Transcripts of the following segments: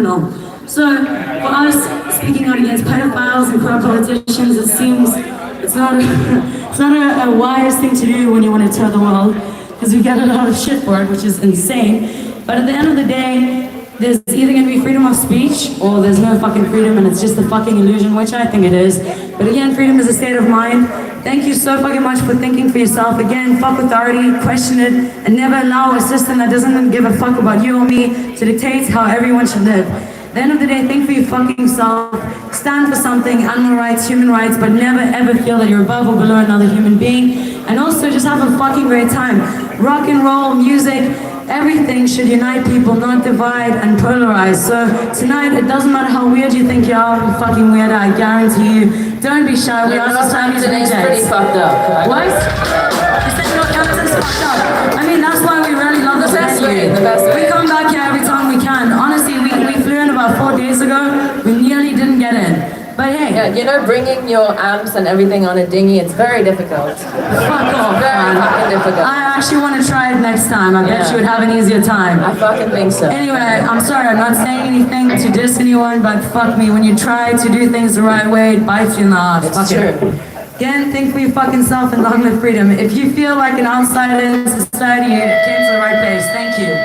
criminal. So for us, speaking out against pedophiles and corrupt politicians, it seems it's not a wise thing to do when you want to tell the world, because we get a lot of shit for it, which is insane. But at the end of the day, there's either going to be freedom of speech or there's no fucking freedom, and it's just a fucking illusion, which I think it is. But again, freedom is a state of mind. Thank you so fucking much for thinking for yourself. Again, fuck authority, question it, and never allow a system that doesn't give a fuck about you or me to dictate how everyone should live. At the end of the day, think for your fucking self, stand for something, animal rights, human rights, but never ever feel that you're above or below another human being. And also just have a fucking great time. Rock and roll, music, everything should unite people, not divide and polarize. So tonight, it doesn't matter how weird you think you are, we're fucking weird, I guarantee you. Don't be shy, we are society's rejects. Pretty fucked up. What? You said Northampton's fucked up. I mean, that's why we really love this venue. We come back here every time we can. Honestly, we flew in about 4 days ago, we nearly didn't get in. But hey. Yeah, you know, bringing your amps and everything on a dinghy, it's very difficult. Fuck off, very fucking difficult. I actually want to try it next time. I bet you would have an easier time. I fucking think so. Anyway, I'm sorry, I'm not saying anything to diss anyone, but fuck me, when you try to do things the right way, it bites you in the ass. It's true. Again, think for your fucking self and long live freedom. If you feel like an outsider in society, you came to the right place. Thank you.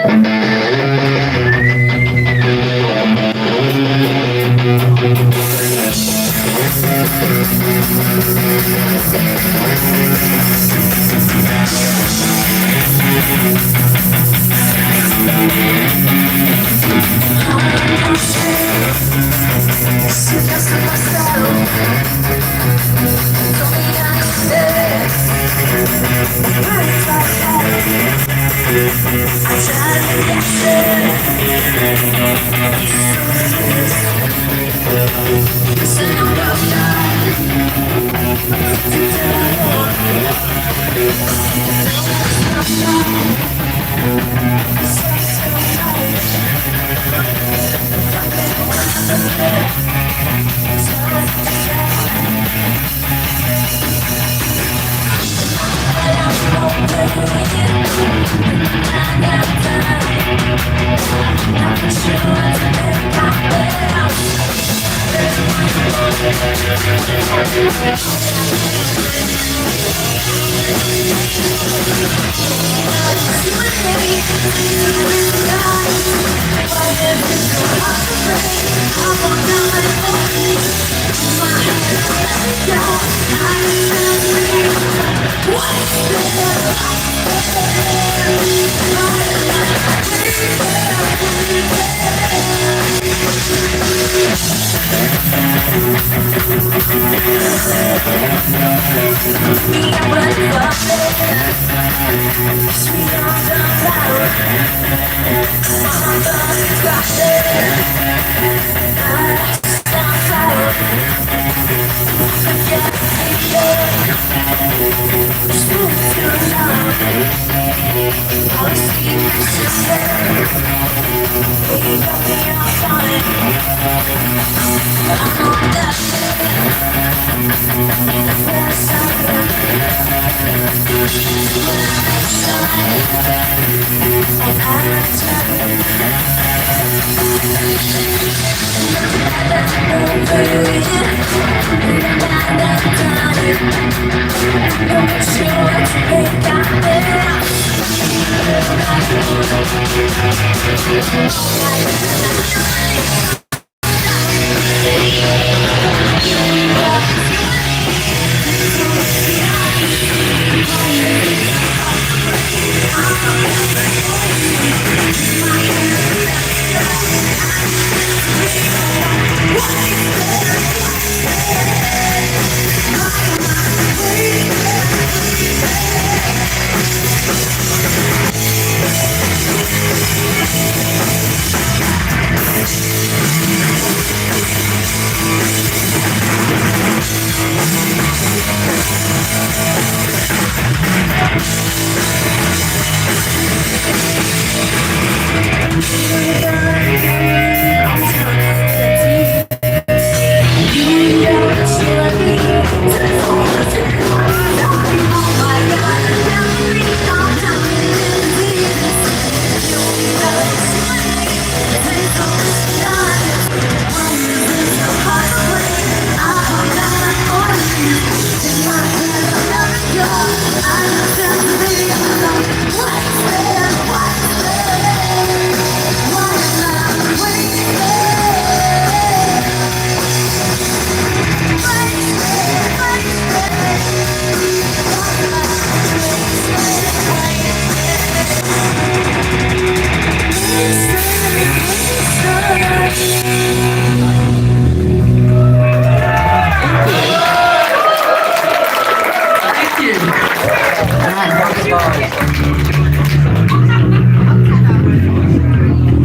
Thank you.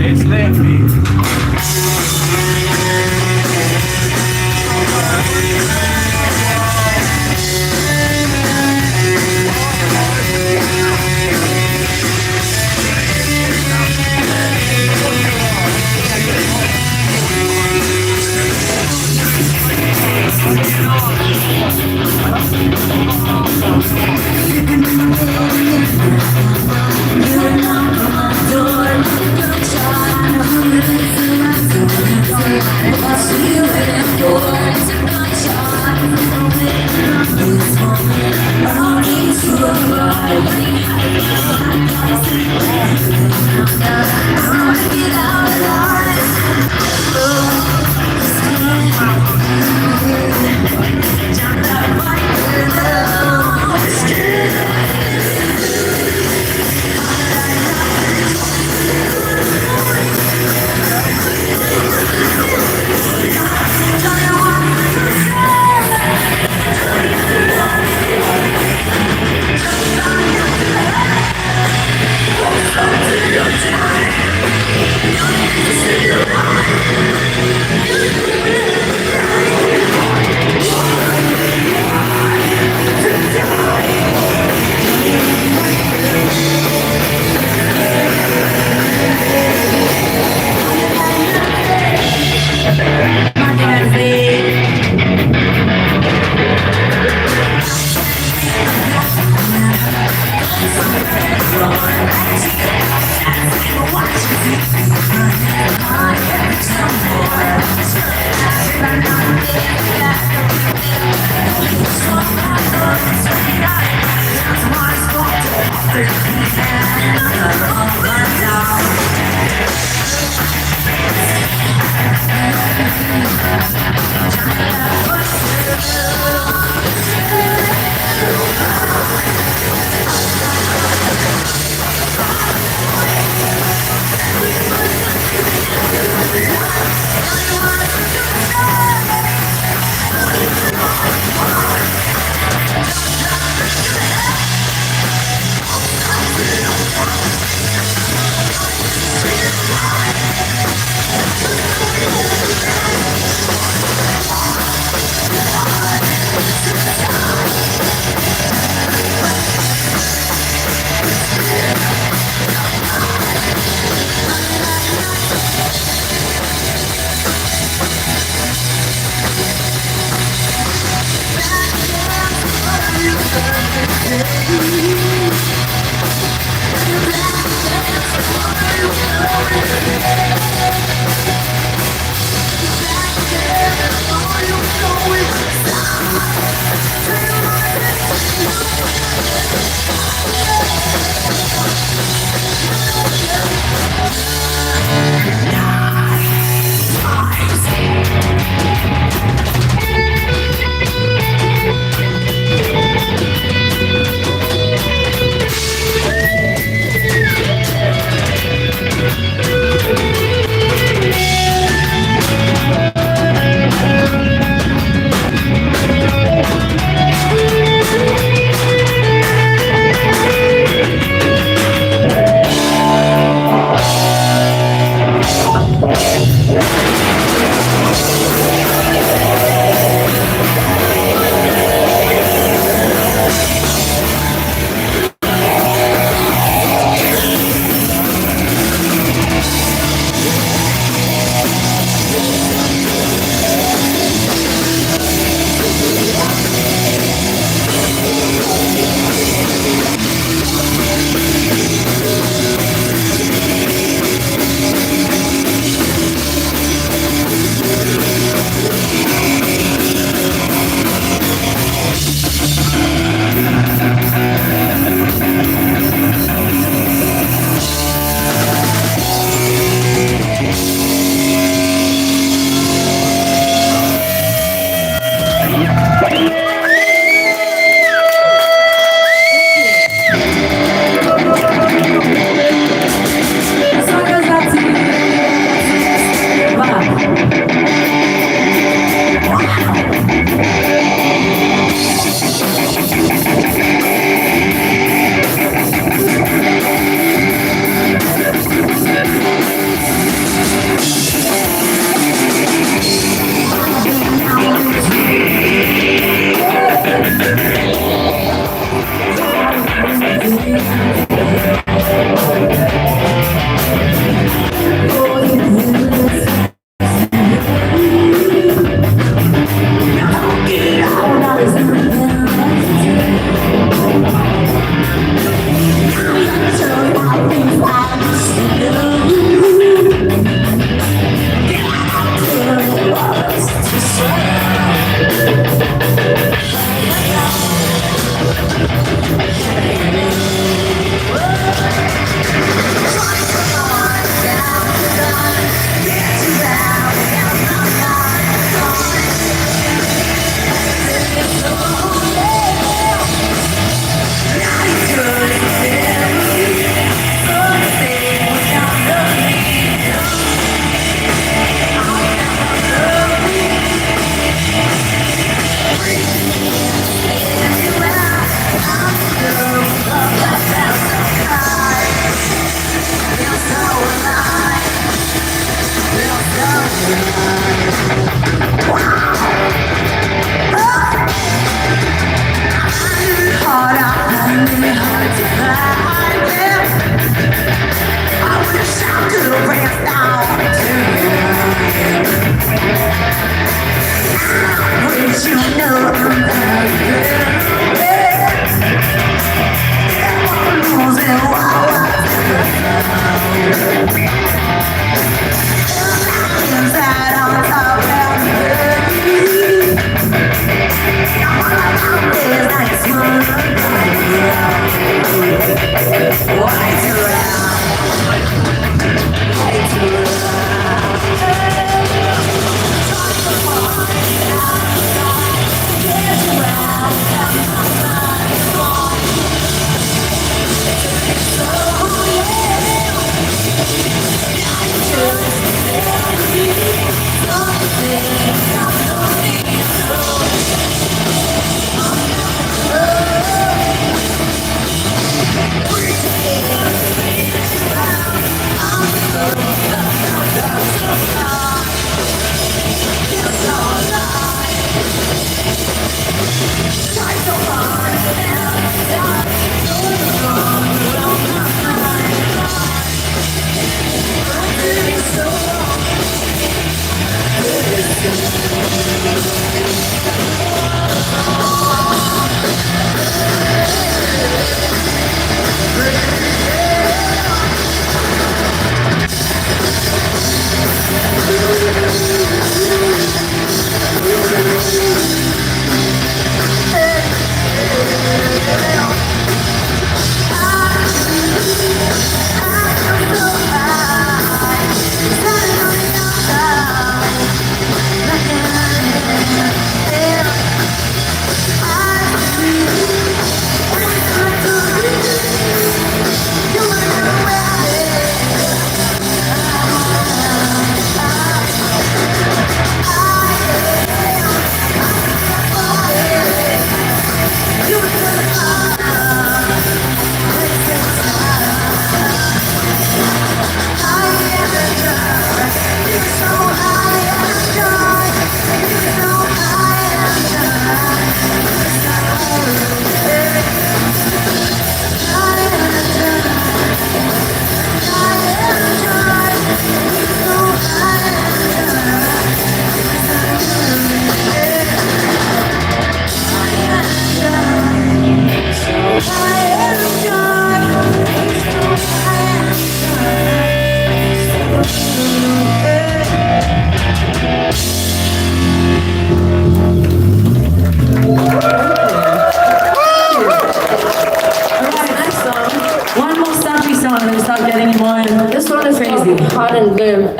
It's left.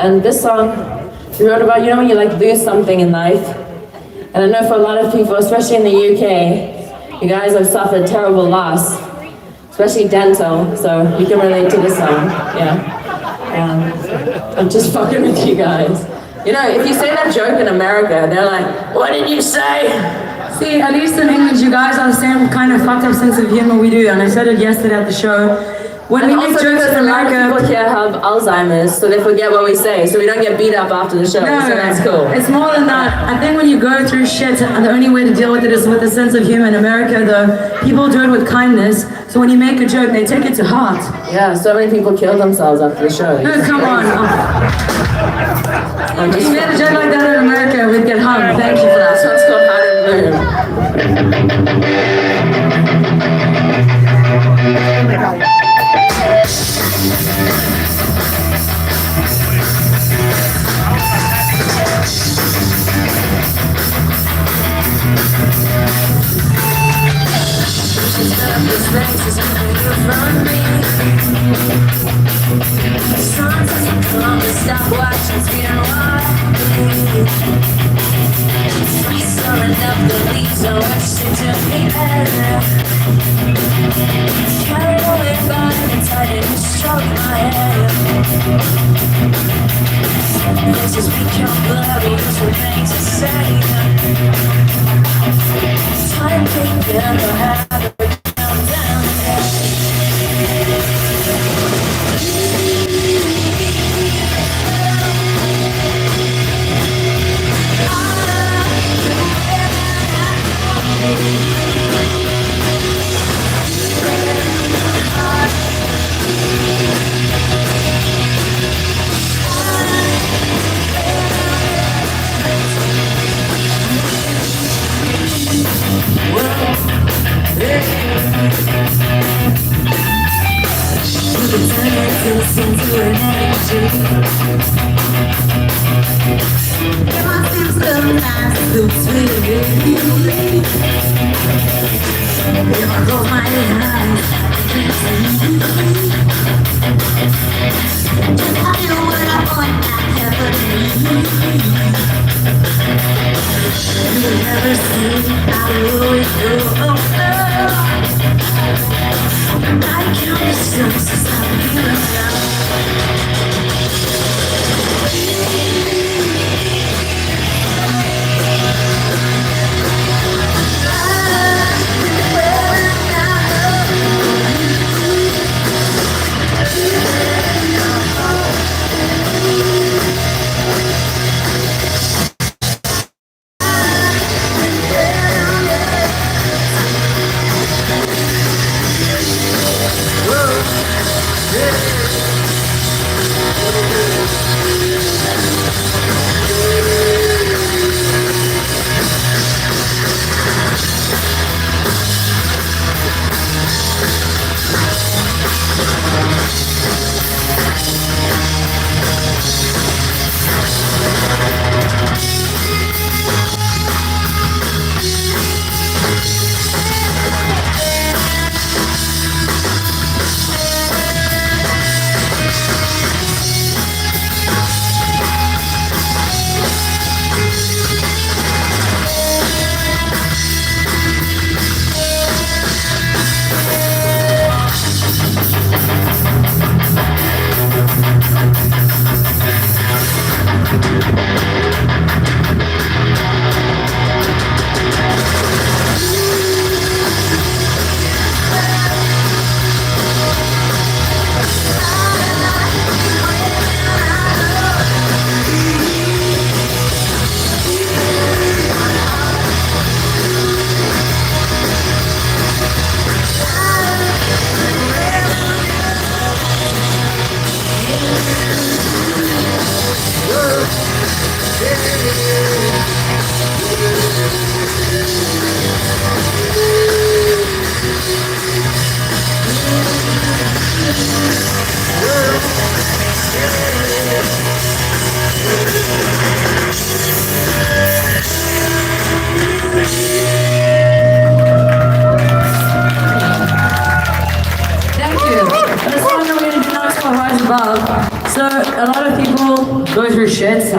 And this song we wrote about, you know, when you like lose something in life. And I know for a lot of people, especially in the UK, you guys have suffered terrible loss, especially dental, so you can relate to this song, yeah. I'm just fucking with you guys. You know, if you say that joke in America, they're like, what did you say? See, at least in English, you guys have the same kind of fucked up sense of humor we do, and I said it yesterday at the show. When we make jokes in a lot of America, people here have Alzheimer's, so they forget what we say, so we don't get beat up after the show, no, so that's cool. It's more than that. I think when you go through shit, the only way to deal with it is with a sense of humor. In America, though, people do it with kindness, so when you make a joke, they take it to heart. Yeah, so many people kill themselves after the show. No, come on. If you made a joke like that in America, we'd get hung. Thank you for that. This one's called How to Bloom. Stop watching, we don't want me. Summoned up the leaves, I watched it to the air. Carried away by the tide and struck my head. This has become blurry, there's nothing to say. Time taken, I have a countdown.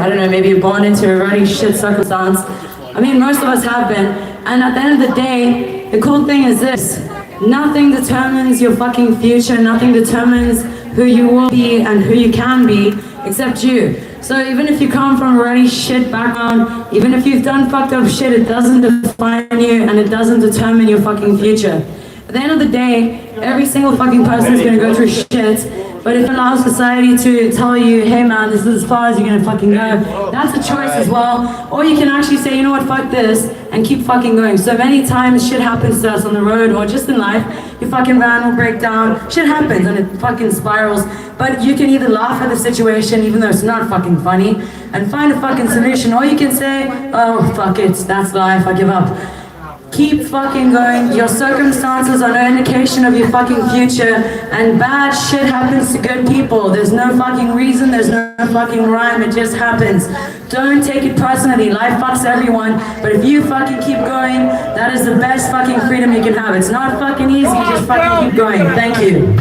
I don't know, maybe you're born into a really shit circumstance. I mean, most of us have been. And at the end of the day, the cool thing is this. Nothing determines your fucking future. Nothing determines who you will be and who you can be except you. So even if you come from a really shit background, even if you've done fucked up shit, it doesn't define you and it doesn't determine your fucking future. At the end of the day, every single fucking person is gonna go through shit, but if you allow society to tell you, hey man, this is as far as you're gonna fucking go, that's a choice as well. Or you can actually say, you know what, fuck this, and keep fucking going. So many times shit happens to us on the road or just in life, your fucking van will break down, shit happens and it fucking spirals. But you can either laugh at the situation, even though it's not fucking funny, and find a fucking solution, or you can say, oh, fuck it, that's life, I give up. Keep fucking going. Your circumstances are no indication of your fucking future, and bad shit happens to good people. There's no fucking reason, there's no fucking rhyme, it just happens. Don't take it personally, life fucks everyone, but if you fucking keep going, that is the best fucking freedom you can have. It's not fucking easy, just fucking keep going. Thank you.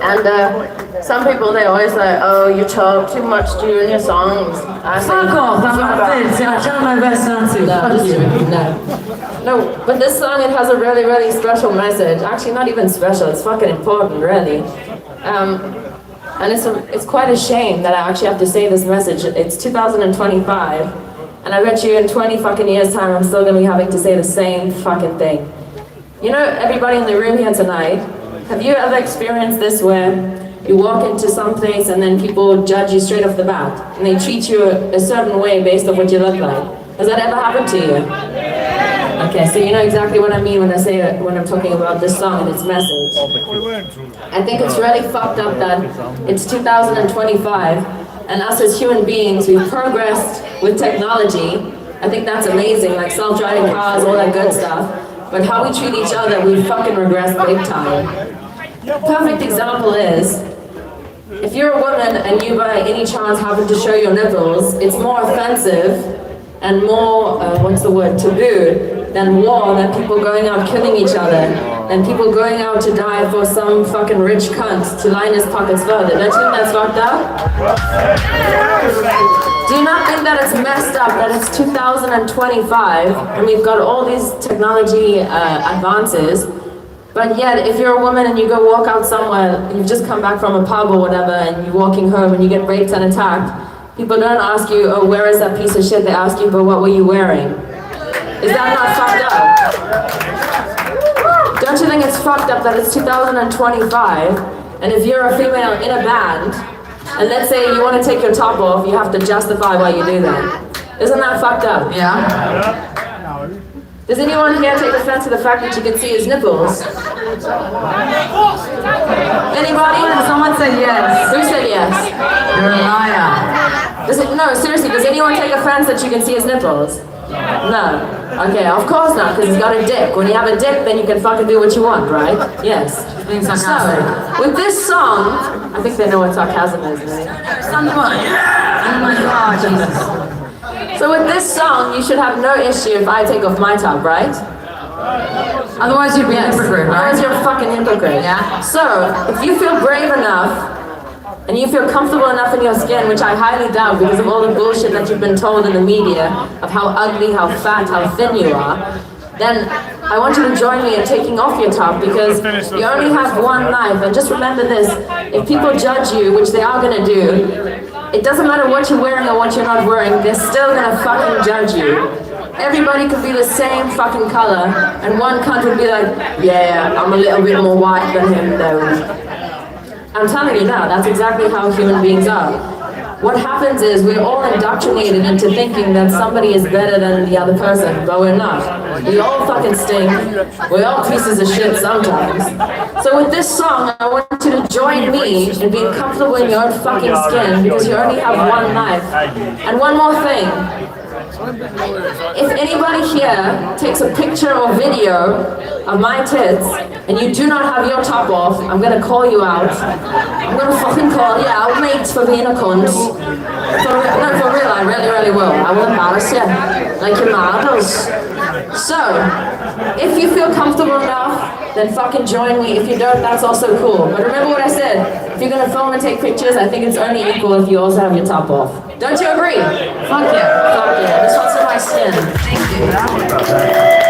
And some people, they always say, oh, you talk too much during your songs. I say, Fuck off, I'm not fit, I try my best not to. no, Fuck you. no, but this song, it has a really, really special message. Actually, not even special, it's fucking important, really. And it's quite a shame that I actually have to say this message. It's 2025, and I bet you in 20 fucking years' time, I'm still gonna be having to say the same fucking thing. You know, everybody in the room here tonight, have you ever experienced this where you walk into some place and then people judge you straight off the bat, and they treat you a certain way based on what you look like? Has that ever happened to you? Okay, so you know exactly what I mean when I'm talking about this song and its message. I think it's really fucked up that it's 2025 and us as human beings, we've progressed with technology. I think that's amazing, like self-driving cars, all that good stuff. But how we treat each other, we fucking regress big time. Perfect example is, if you're a woman and you by any chance happen to show your nipples, it's more offensive and more, taboo than war, than people going out killing each other, than people going out to die for some fucking rich cunt to line his pockets further. Don't you think that's fucked up? Do you not think that it's messed up that it's 2025 and we've got all these technology advances, but yet if you're a woman and you go walk out somewhere, you've just come back from a pub or whatever, and you're walking home and you get raped and attacked, people don't ask you, oh, where is that piece of shit? They ask you, but what were you wearing? Is that not fucked up? Don't you think it's fucked up that it's 2025, and if you're a female in a band, and let's say you want to take your top off, you have to justify why you do that. Isn't that fucked up? Yeah. Does anyone here take offense to the fact that you can see his nipples? Anybody? Someone said yes. Who said yes? You're a liar. No, seriously, does anyone take offense that you can see his nipples? No. Okay, of course not, because he's got a dick. When you have a dick, then you can fucking do what you want, right? Yes. Being sarcastic. So, with this song, I think they know what sarcasm is, right? Someone. Oh my God, Jesus. So with this song, you should have no issue if I take off my top, right? Otherwise you'd be a hypocrite, right? Otherwise you're a fucking hypocrite. Yeah. So, if you feel brave enough, and you feel comfortable enough in your skin, which I highly doubt because of all the bullshit that you've been told in the media of how ugly, how fat, how thin you are, then I want you to join me in taking off your top because you only have one life. And just remember this, if people judge you, which they are gonna do, it doesn't matter what you're wearing or what you're not wearing, they're still gonna fucking judge you. Everybody could be the same fucking color, and one cunt would be like, yeah, I'm a little bit more white than him though. I'm telling you now, that's exactly how human beings are. What happens is we're all indoctrinated into thinking that somebody is better than the other person, but we're not. We all fucking stink. We're all pieces of shit sometimes. So with this song, I want you to join me in being comfortable in your own fucking skin because you only have one life. And one more thing. If anybody here takes a picture or video of my tits and you do not have your top off, I'm gonna call you out. I'm gonna fucking call you out, mates, for being a cunt. For real, I really will. I will embarrass you, like your models. So, if you feel comfortable enough, then fucking join me. If you don't, that's also cool. But remember what I said, if you're gonna film and take pictures, I think it's only equal if you also have your top off. Don't you agree? Fuck yeah. Fuck yeah, this one's in my skin. Thank you.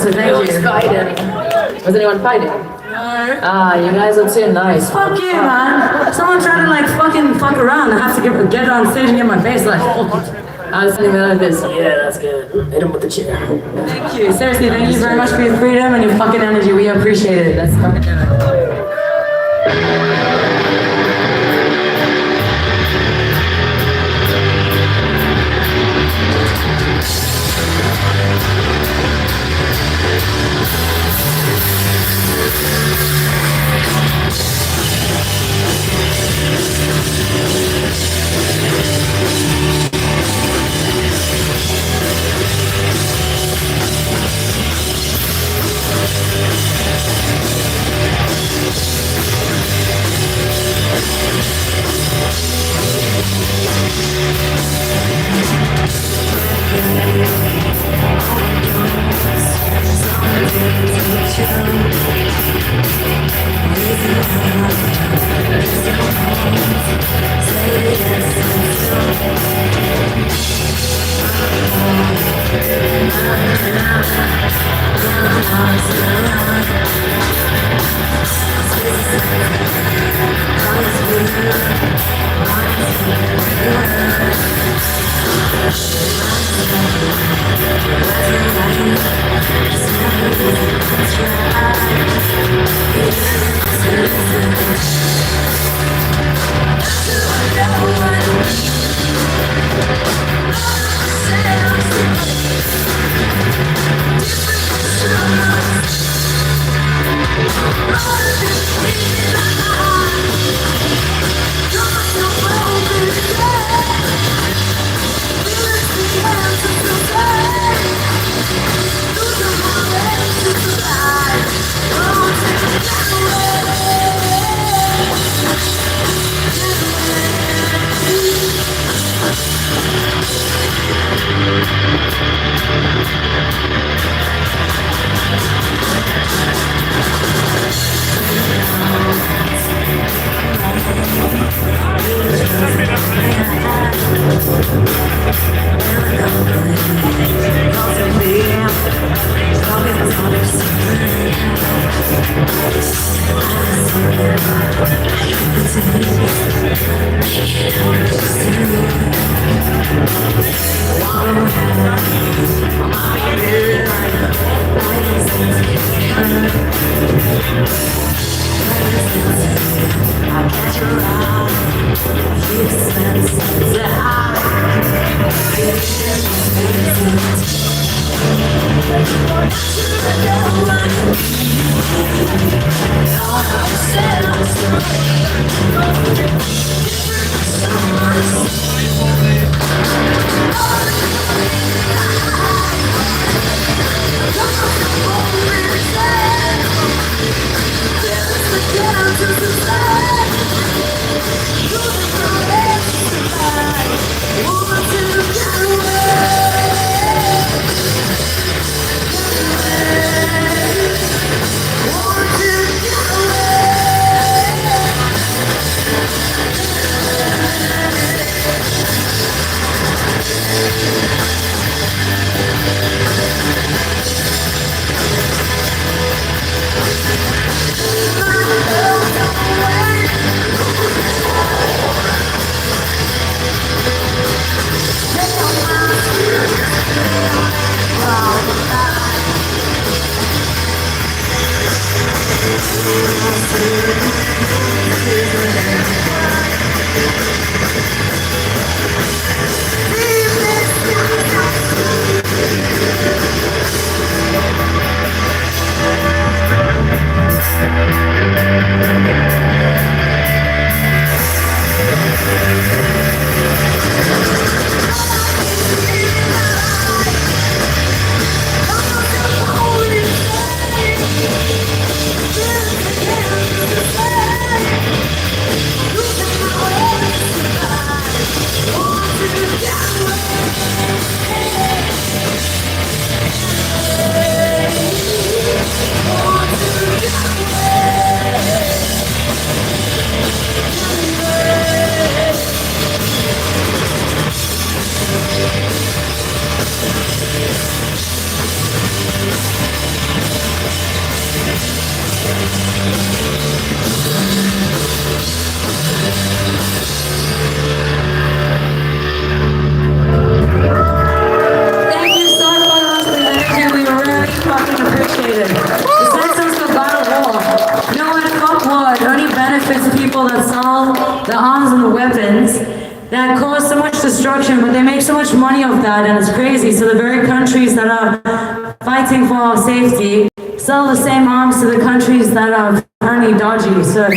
So thank you. Was anyone fighting? No. Ah, you guys are too nice. Fuck you, man. Someone tried to like fucking fuck around. I have to get on stage and get my face like. I was thinking like this. Yeah, that's good. Hit him with the chair. Thank you. Seriously, thank you very much for your freedom and your fucking energy. We appreciate it. Let's fucking do it. I'm Thank you so much for the energy. We really fucking appreciate it. The systems of battle war. You know what? Fuck war. It only benefits people that sell the arms and the weapons that cause so much destruction, but they make so much money off that, and it's crazy. So the very countries that are fighting for our safety sell the same arms to the countries that are apparently dodgy. So I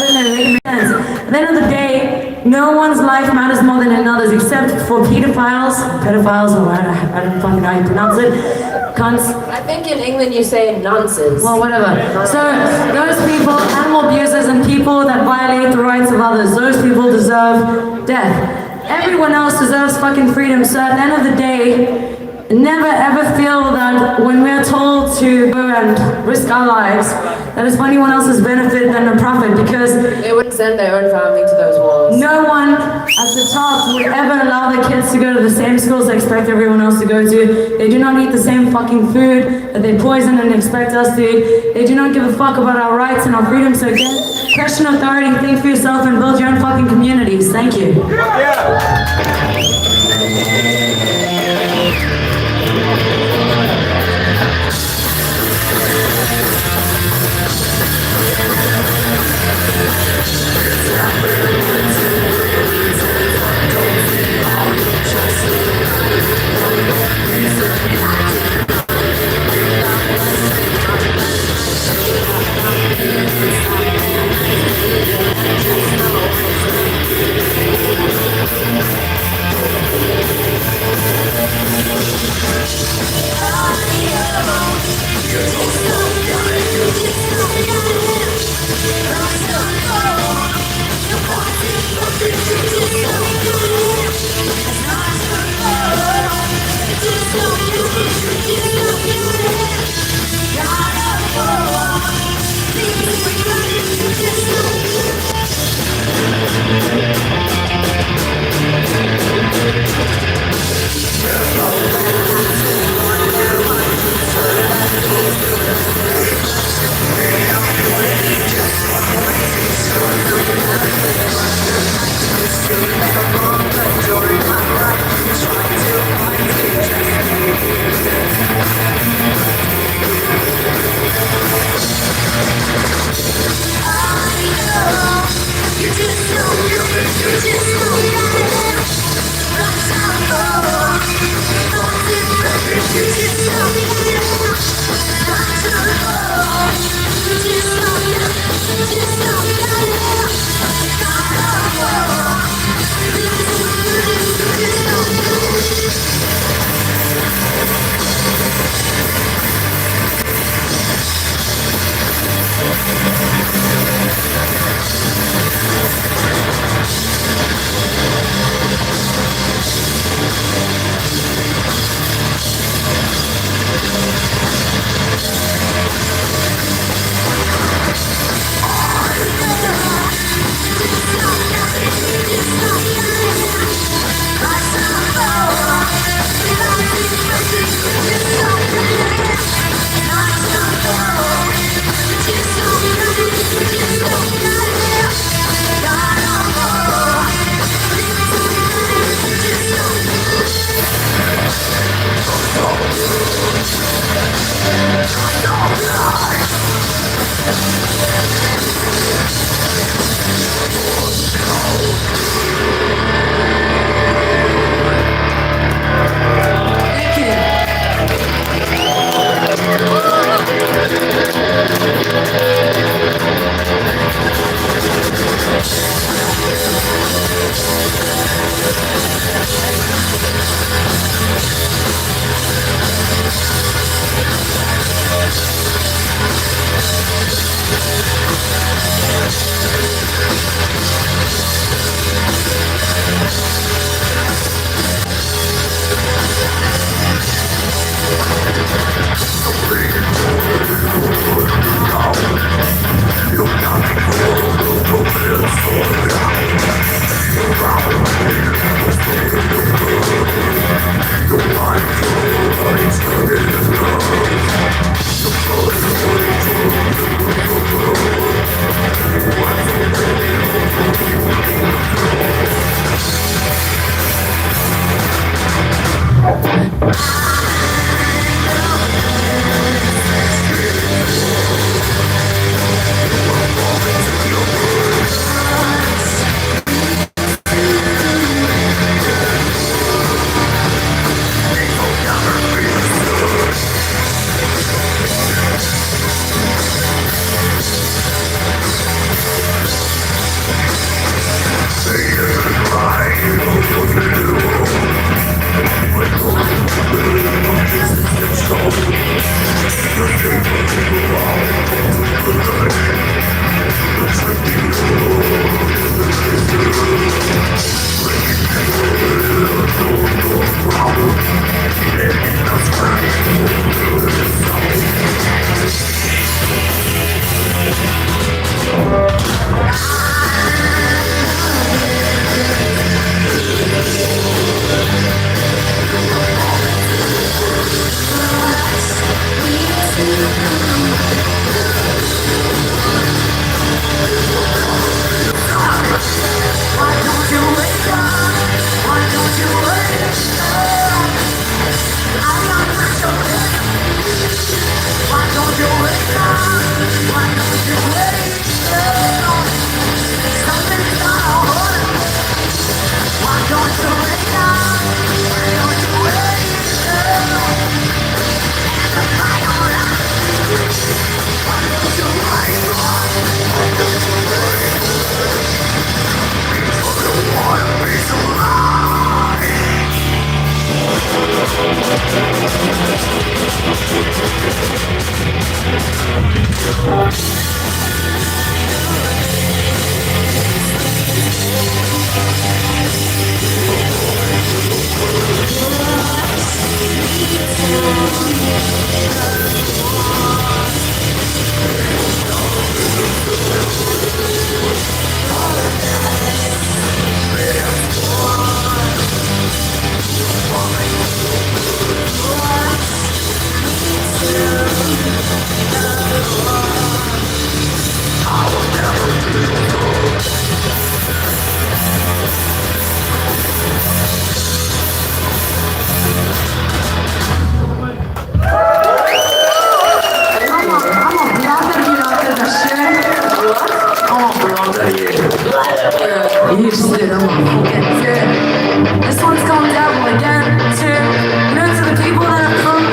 don't know, it makes sense. At the end of the day, no one's life matters more than another's, except for pedophiles, or I don't fucking know how you pronounce it, cunts. I think in England you say nonsense. Well, whatever. So those people, animal abusers and people that violate the rights of others, those people deserve death. Everyone else deserves fucking freedom. So at the end of the day, never ever feel that when we're told to go and risk our lives, that it's for anyone else's benefit than a profit, because They wouldn't send their own family to those wars. no one at the top would ever allow their kids to go to the same schools they expect everyone else to go to. They do not eat the same fucking food that they poison and expect us to eat. They do not give a fuck about our rights and our freedom. So again, question authority, think for yourself and build your own fucking communities. Thank you. This one's called Devil again, to the people that have come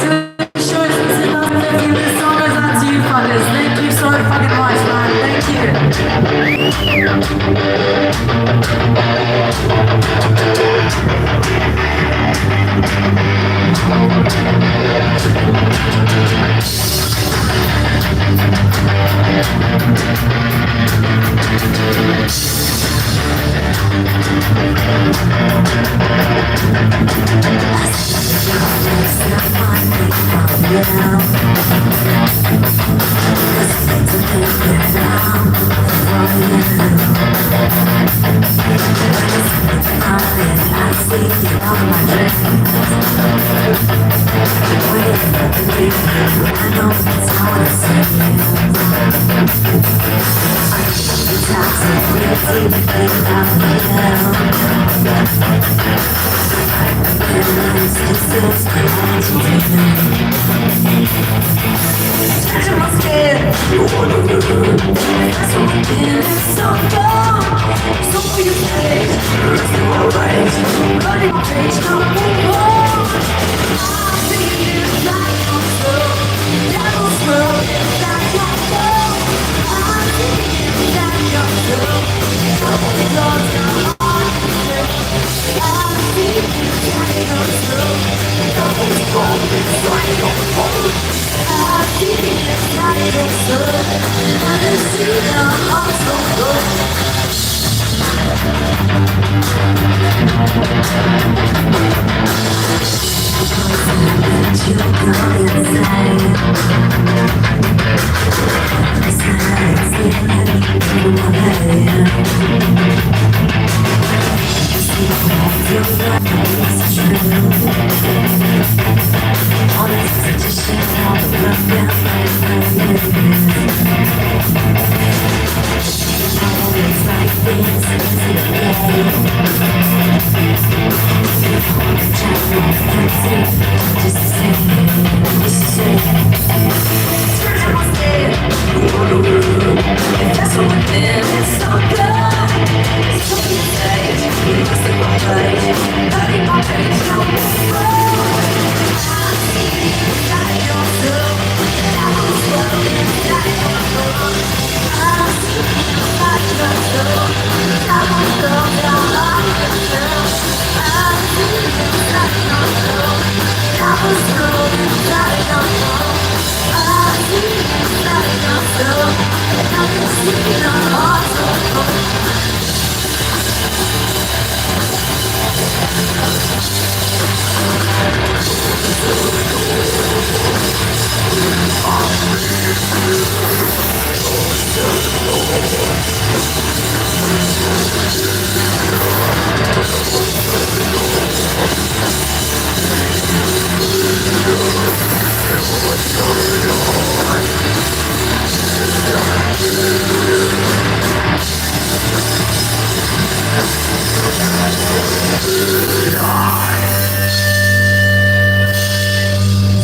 to the shows and sit down and thank you. This song goes out to you fuckers. Thank you so fucking much, man.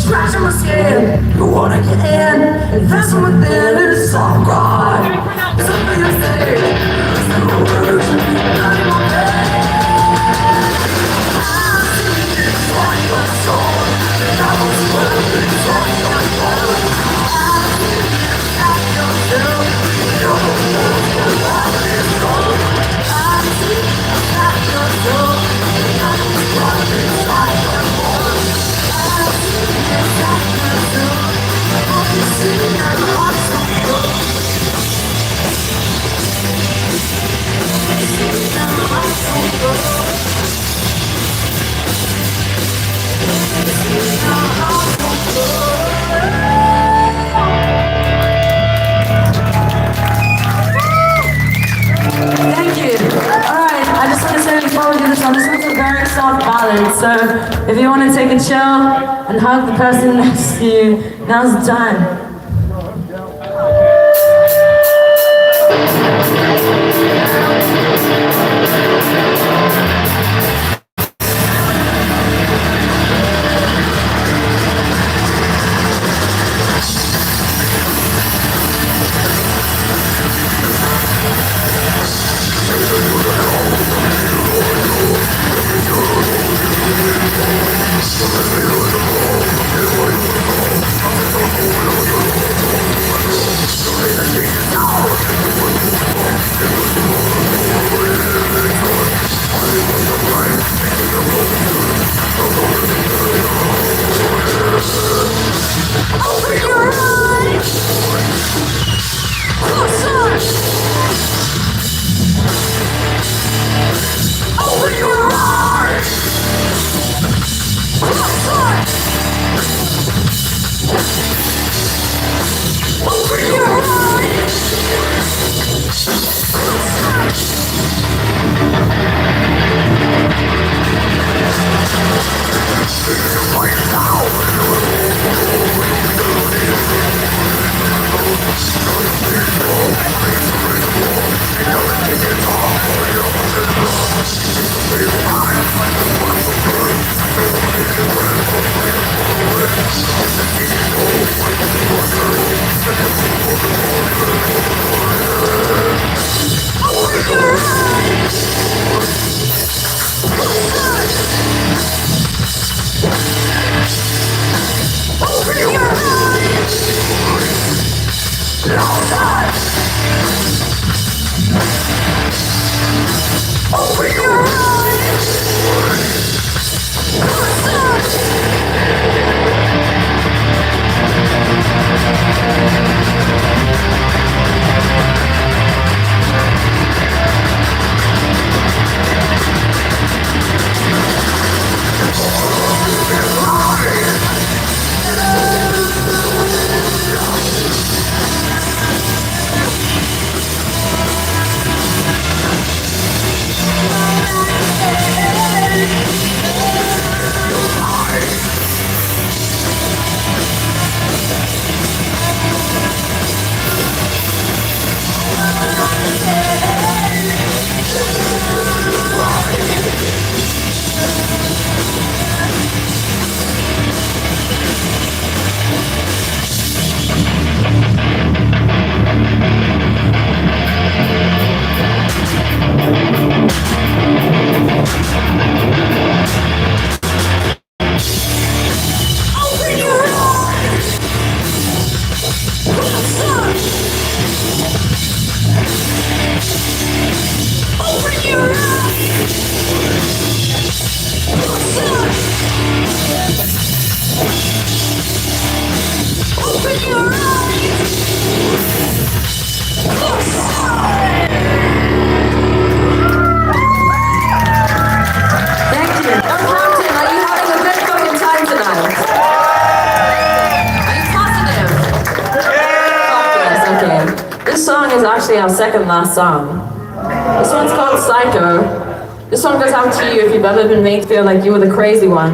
Scratching my skin, you wanna get in, investing within is all God. It's a big mistake, it's no words, nothing more pain. I see it's on your soul, that was living on your soul. I see it's at yourself, you're the one who lost his soul. I see it's at yourself, that was running inside your soul. I see it's at yourself, you see your heart so cold. You see your heart so cold. You see your heart so cold. Thank you. Alright, I just want to say before we do this one is a very soft ballad, so if you want to take a chill and hug the person next to you, now's the time. Our second last song. This one's called Psycho. This one goes out to you if you've ever been made to feel like you were the crazy one,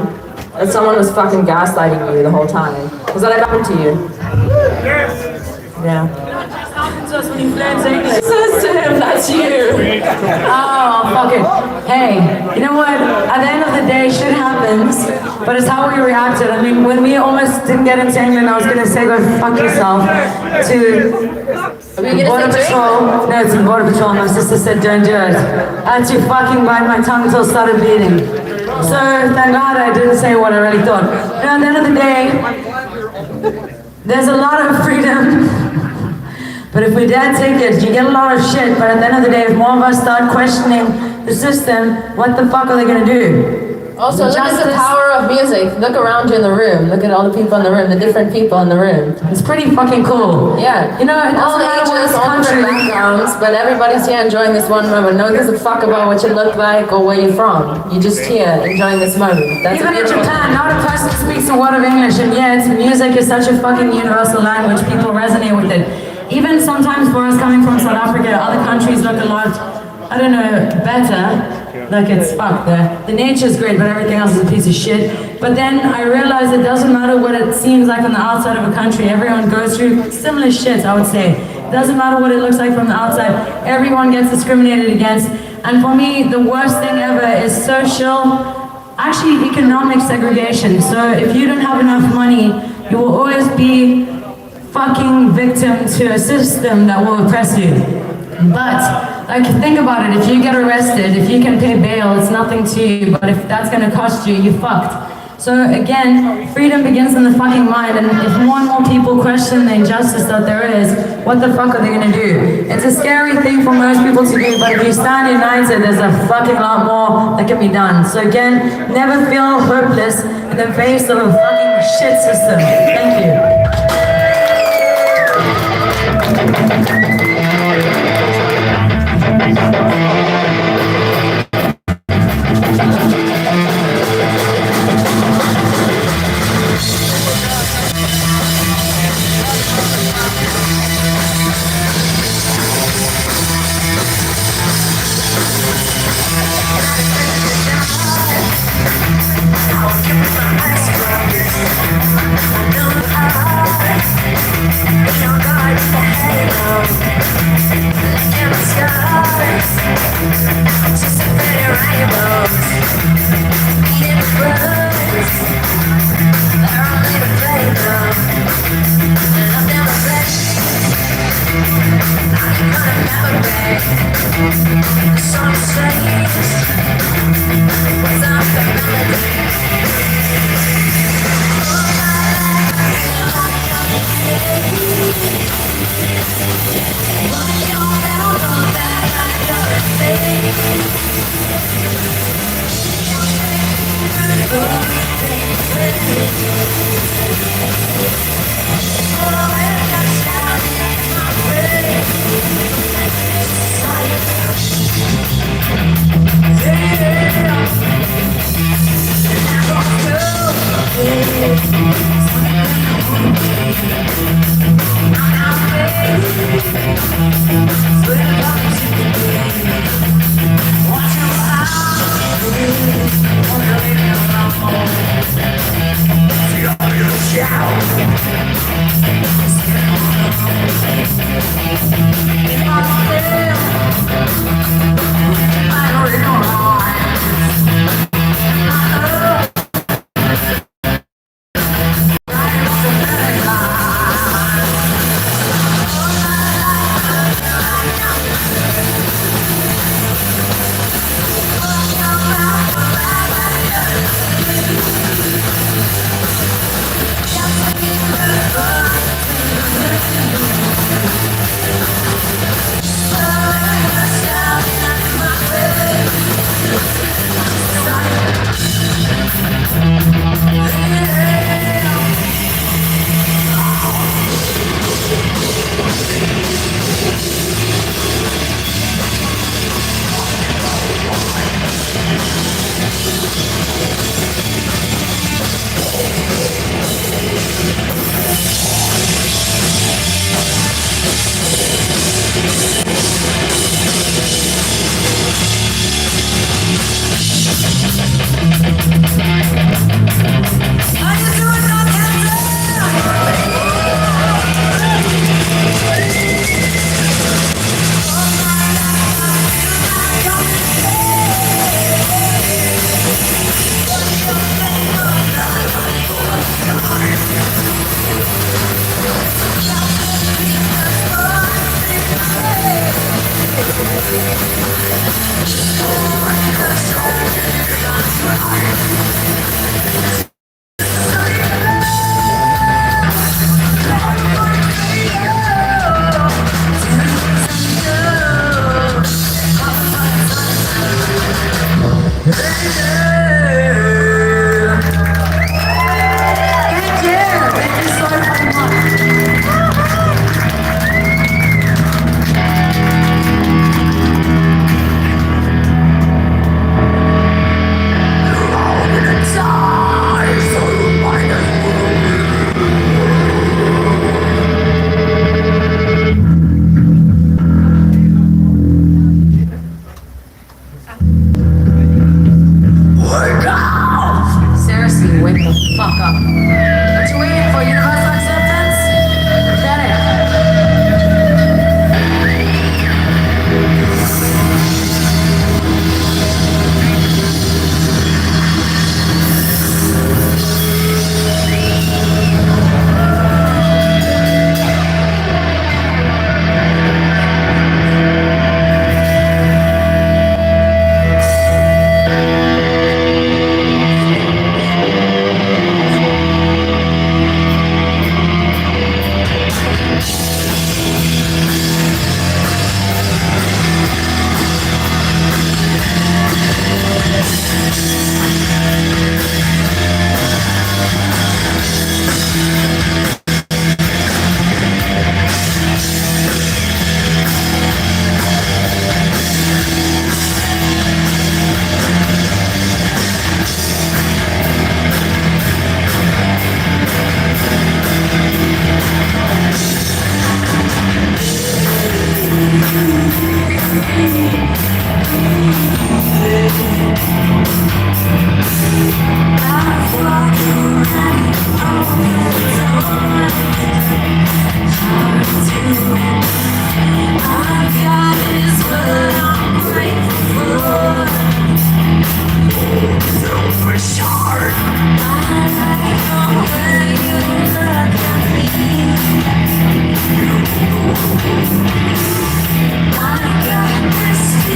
that someone was fucking gaslighting you the whole time. Has that ever happened to you? Yes. Yeah. Happens to us when he learns English. Says to him, that's you. Oh, fuck it. Hey, you know what? At the end of the day, shit happens, but it's how we reacted. I mean, when we almost didn't get into England, I was gonna say go fuck yourself to Border Patrol. No, it's Border Patrol. My sister said don't do it. I had to fucking bite my tongue until it started bleeding. So thank God I didn't say what I really thought. You know, at the end of the day, there's a lot of freedom. But if we dare take it, you get a lot of shit, but at the end of the day, if more of us start questioning the system, what the fuck are they gonna do? Also, look at the power of music. Look around you in the room. Look at all the people in the room, the different people in the room. It's pretty fucking cool. Yeah. You know, it all ages, all different backgrounds, but everybody's here enjoying this one moment. No one gives a fuck about what you look like or where you're from. You're just here enjoying this moment. That's even in Japan, not a person speaks a word of English, and yet music is such a fucking universal language. People resonate with it. Even sometimes for us coming from South Africa, other countries look a lot, I don't know, better. Like it's fucked there. The nature's great, but everything else is a piece of shit. But then I realized it doesn't matter what it seems like on the outside of a country. Everyone goes through similar shit, I would say. It doesn't matter what it looks like from the outside. Everyone gets discriminated against. And for me, the worst thing ever is actually economic segregation. So if you don't have enough money, you will always be fucking victim to a system that will oppress you. But, like, think about it, if you get arrested, if you can pay bail, it's nothing to you, but if that's gonna cost you, you're fucked. So again, freedom begins in the fucking mind, and if more and more people question the injustice that there is, what the fuck are they gonna do? It's a scary thing for most people to do, but if you stand united, there's a fucking lot more that can be done. So again, never feel hopeless in the face of a fucking shit system. Thank you. I got this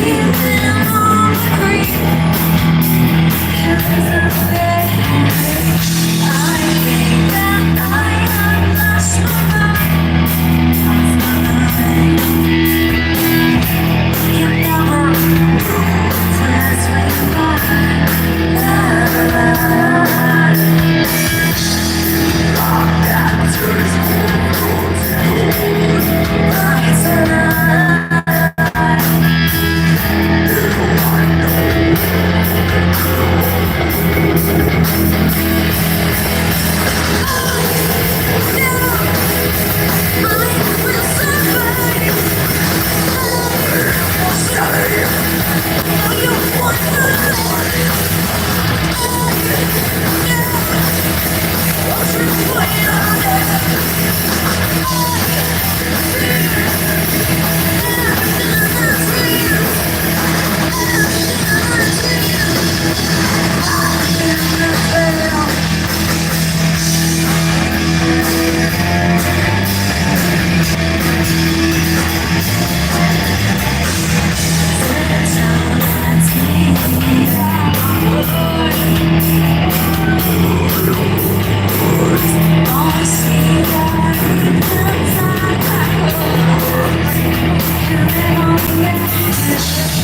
This